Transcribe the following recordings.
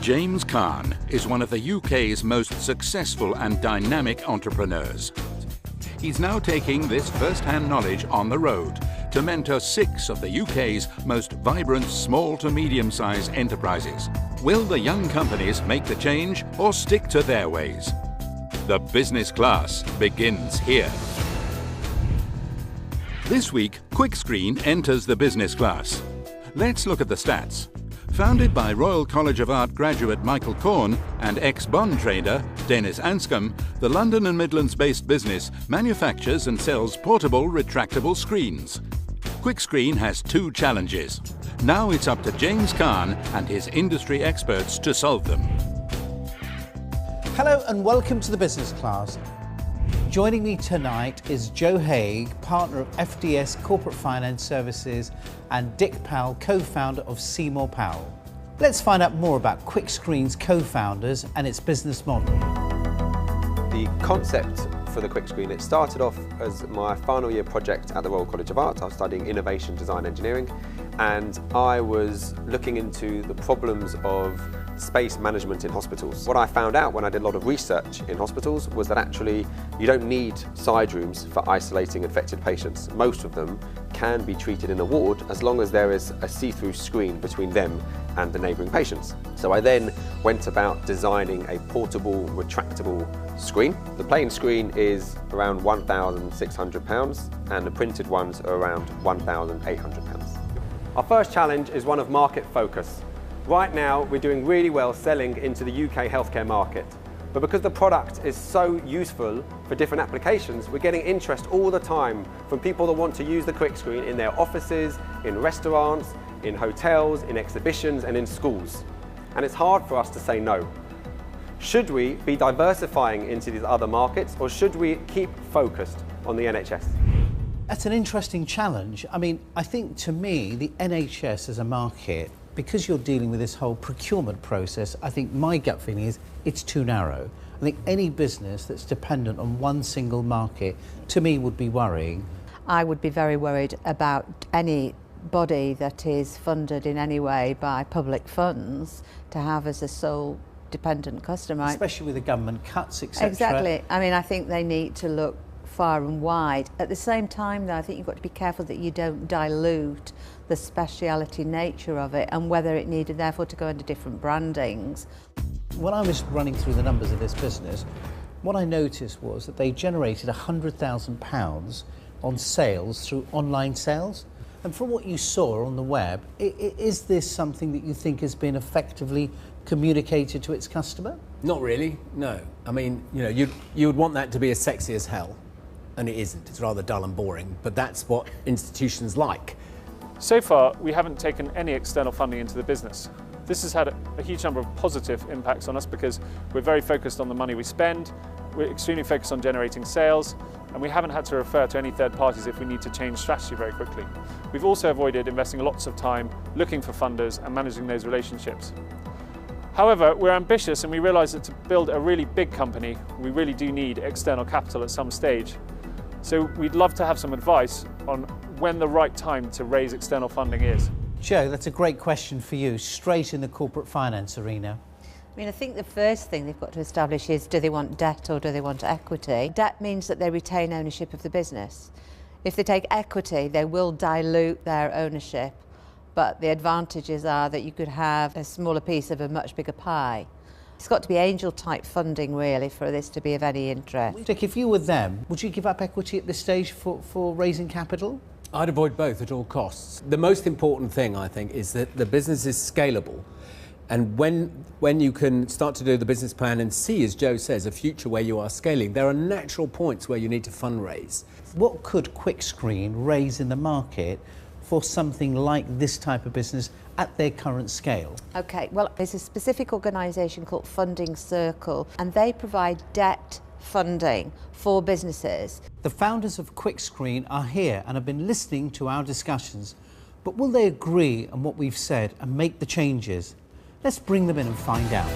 James Khan is one of the UK's most successful and dynamic entrepreneurs. He's now taking this first-hand knowledge on the road to mentor 6 of the UK's most vibrant small to medium-sized enterprises. Will the young companies make the change or stick to their ways? The business class begins here. This week, QuickScreen enters the business class. Let's look at the stats. Founded by Royal College of Art graduate Michael Corn and ex-bond trader Dennis Anscombe, the London and Midlands-based business manufactures and sells portable retractable screens. QuickScreen has 2 challenges. Now it's up to James Khan and his industry experts to solve them. Hello and welcome to the business class. Joining me tonight is Joe Haig, partner of FDS Corporate Finance Services, and Dick Powell, co-founder of Seymour Powell. Let's find out more about QuickScreen's co-founders and its business model. The concept for the QuickScreen, it started off as my final year project at the Royal College of Art. I was studying innovation design engineering, and I was looking into the problems of space management in hospitals. What I found out when I did a lot of research in hospitals was that actually you don't need side rooms for isolating infected patients. Most of them can be treated in a ward as long as there is a see-through screen between them and the neighbouring patients. So I then went about designing a portable, retractable screen. The plain screen is around £1,600 and the printed ones are around £1,800. Our first challenge is one of market focus. Right now, we're doing really well selling into the UK healthcare market. But because the product is so useful for different applications, we're getting interest all the time from people that want to use the QuickScreen in their offices, in restaurants, in hotels, in exhibitions, and in schools. And it's hard for us to say no. Should we be diversifying into these other markets, or should we keep focused on the NHS? That's an interesting challenge. I mean, I think to me, the NHS as a market, because you're dealing with this whole procurement process, I think my gut feeling is it's too narrow. I think any business that's dependent on one single market, to me, would be worrying. I would be very worried about any body that is funded in any way by public funds to have as a sole dependent customer. Especially with the government cuts, etc. Exactly. I mean, I think they need to look far and wide. At the same time, though, I think you've got to be careful that you don't dilute the speciality nature of it and whether it needed therefore to go into different brandings. When I was running through the numbers of this business, what I noticed was that they generated £100,000 on sales through online sales. And from what you saw on the web, is this something that you think has been effectively communicated to its customer? Not really, no. I mean, you know, you would want that to be as sexy as hell, and it isn't. It's rather dull and boring, but that's what institutions like. So far, we haven't taken any external funding into the business. This has had a huge number of positive impacts on us because we're very focused on the money we spend, we're extremely focused on generating sales, and we haven't had to refer to any third parties if we need to change strategy very quickly. We've also avoided investing lots of time looking for funders and managing those relationships. However, we're ambitious and we realise that to build a really big company, we really do need external capital at some stage. So we'd love to have some advice on when the right time to raise external funding is. Joe, that's a great question for you, straight in the corporate finance arena. I mean, I think the first thing they've got to establish is, do they want debt or do they want equity? Debt means that they retain ownership of the business. If they take equity, they will dilute their ownership, but the advantages are that you could have a smaller piece of a much bigger pie. It's got to be angel-type funding, really, for this to be of any interest. Dick, if you were them, would you give up equity at this stage for raising capital? I'd avoid both at all costs. The most important thing, I think, is that the business is scalable. And when you can start to do the business plan and see, as Joe says, a future where you are scaling, there are natural points where you need to fundraise. What could QuickScreen raise in the market for something like this type of business at their current scale? Okay, well, there's a specific organisation called Funding Circle, and they provide debt funding for businesses. The founders of QuickScreen are here and have been listening to our discussions, but will they agree on what we've said and make the changes? Let's bring them in and find out.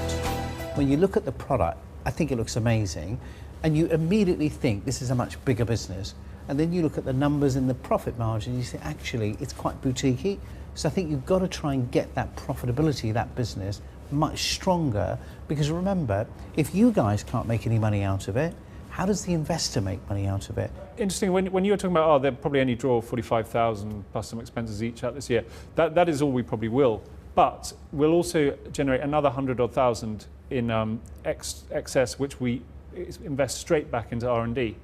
When you look at the product, I think it looks amazing, and you immediately think this is a much bigger business. and then you look at the numbers and the profit margin, you say, actually, it's quite boutiquey. So I think you've got to try and get that profitability of that business much stronger, because remember, if you guys can't make any money out of it, how does the investor make money out of it? Interesting, when you were talking about, oh, they'll probably only draw 45,000 plus some expenses each out this year, that is all we probably will. But we'll also generate another 100,000 in excess, which we invest straight back into R&D.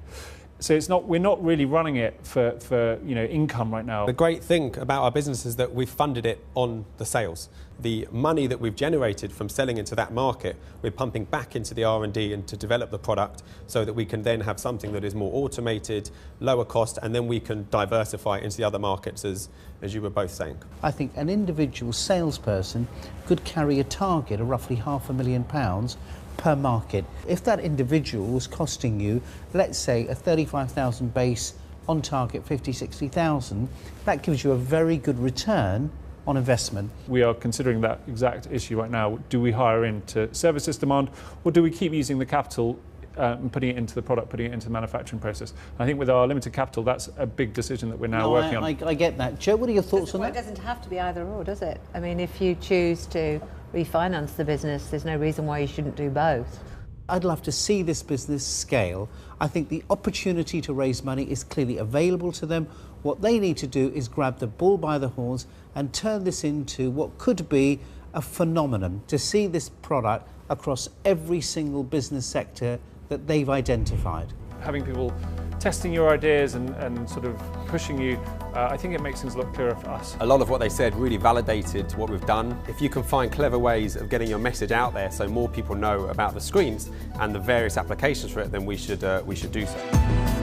So we're not really running it for income right now. The great thing about our business is that we've funded it on the sales. The money that we've generated from selling into that market, we're pumping back into the R&D and to develop the product so that we can then have something that is more automated, lower cost, and then we can diversify into the other markets as you were both saying. I think an individual salesperson could carry a target of roughly £500,000 per market. If that individual was costing you, let's say, a 35,000 base, on target 50, 60,000, that gives you a very good return on investment. We are considering that exact issue right now. Do we hire in to service this demand, or do we keep using the capital and putting it into the product, putting it into the manufacturing process? I think with our limited capital, that's a big decision that we're now working on. I get that. Joe, what are your thoughts on that? It doesn't have to be either or, does it? I mean, if you choose to refinance the business, there's no reason why you shouldn't do both. I'd love to see this business scale. I think the opportunity to raise money is clearly available to them. What they need to do is grab the bull by the horns and turn this into what could be a phenomenon, to see this product across every single business sector that they've identified. Having people testing your ideas and sort of pushing you, I think it makes things a lot clearer for us. A lot of what they said really validated what we've done. If you can find clever ways of getting your message out there so more people know about the screens and the various applications for it, then we should do so.